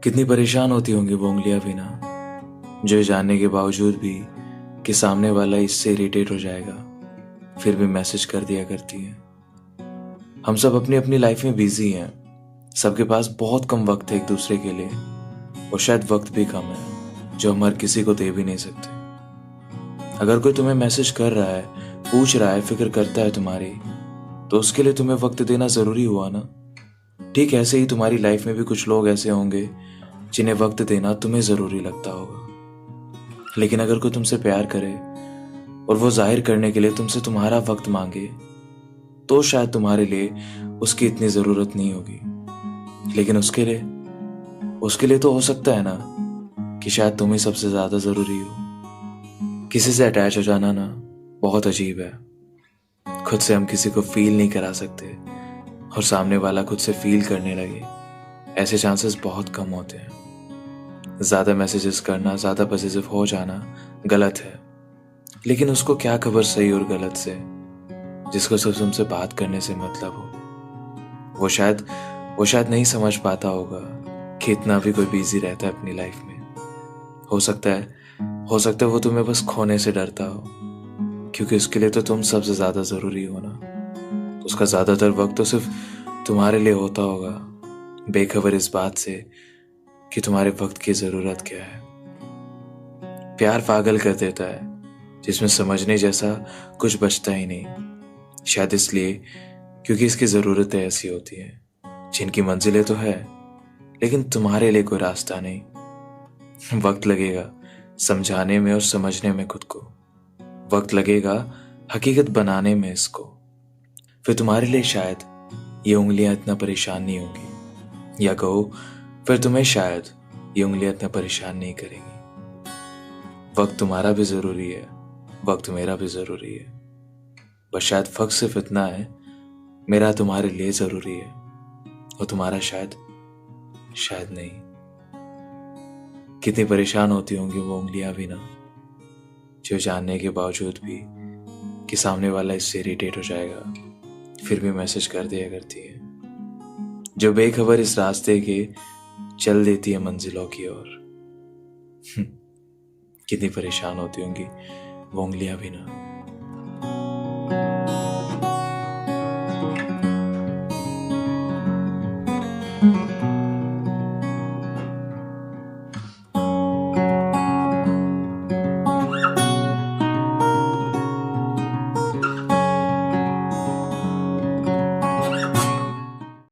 कितनी परेशान होती होंगी वो उंगलियां भी ना, जो ये जानने के बावजूद भी कि सामने वाला इससे इरिटेट हो जाएगा, फिर भी मैसेज कर दिया करती है। हम सब अपनी अपनी लाइफ में बिजी हैं, सबके पास बहुत कम वक्त है एक दूसरे के लिए, और शायद वक्त भी कम है जो हम हर किसी को दे भी नहीं सकते। अगर कोई तुम्हें मैसेज कर रहा है, पूछ रहा है, फिक्र करता है तुम्हारी, तो उसके लिए तुम्हें वक्त देना जरूरी हुआ ना। ठीक ऐसे ही तुम्हारी लाइफ में भी कुछ लोग ऐसे होंगे जिन्हें वक्त देना तुम्हें जरूरी लगता होगा। लेकिन अगर कोई तुमसे प्यार करे और वो जाहिर करने के लिए तुमसे तुम्हारा वक्त मांगे, तो शायद तुम्हारे लिए उसकी इतनी जरूरत नहीं होगी। लेकिन उसके लिए तो हो सकता है ना कि शायद तुम ही सबसे ज्यादा जरूरी हो। किसी से अटैच हो जाना ना बहुत अजीब है। खुद से हम किसी को फील नहीं करा सकते, और सामने वाला खुद से फील करने लगे, ऐसे चांसेस बहुत कम होते हैं। ज्यादा मैसेजेस करना, ज्यादा पॉजिटिव हो जाना गलत है, लेकिन उसको क्या खबर सही और गलत से, जिसको सिर्फ तुमसे बात करने से मतलब हो। वो शायद नहीं समझ पाता होगा कि इतना भी कोई बिजी रहता है अपनी लाइफ में। हो सकता है वो तुम्हें बस खोने से डरता हो, क्योंकि उसके लिए तो तुम सबसे ज्यादा जरूरी हो ना। उसका ज्यादातर वक्त तो सिर्फ तुम्हारे लिए होता होगा, बेखबर इस बात से कि तुम्हारे वक्त की जरूरत क्या है। प्यार पागल कर देता है, जिसमें समझने जैसा कुछ बचता ही नहीं। शायद इसलिए क्योंकि इसकी जरूरतें ऐसी होती हैं जिनकी मंजिलें तो है, लेकिन तुम्हारे लिए कोई रास्ता नहीं। वक्त लगेगा समझाने में और समझने में खुद को, वक्त लगेगा हकीकत बनाने में इसको। फिर तुम्हारे लिए शायद ये उंगलियां इतना परेशान नहीं होंगी, या कहो फिर तुम्हें शायद ये उंगलियां इतना परेशान नहीं करेंगी। वक्त तुम्हारा भी जरूरी है, वक्त मेरा भी जरूरी है, बस शायद फर्क सिर्फ इतना है, मेरा तुम्हारे लिए जरूरी है और तुम्हारा शायद नहीं। कितनी परेशान होती होंगी वो उंगलियां भी ना, जो जानने के बावजूद भी कि सामने वाला इससे इरिटेट हो जाएगा, फिर भी मैसेज कर दिया करती है, जो बेखबर इस रास्ते के चल देती है मंजिलों की ओर। कितनी परेशान होती होंगी वो उंगलियां भी ना।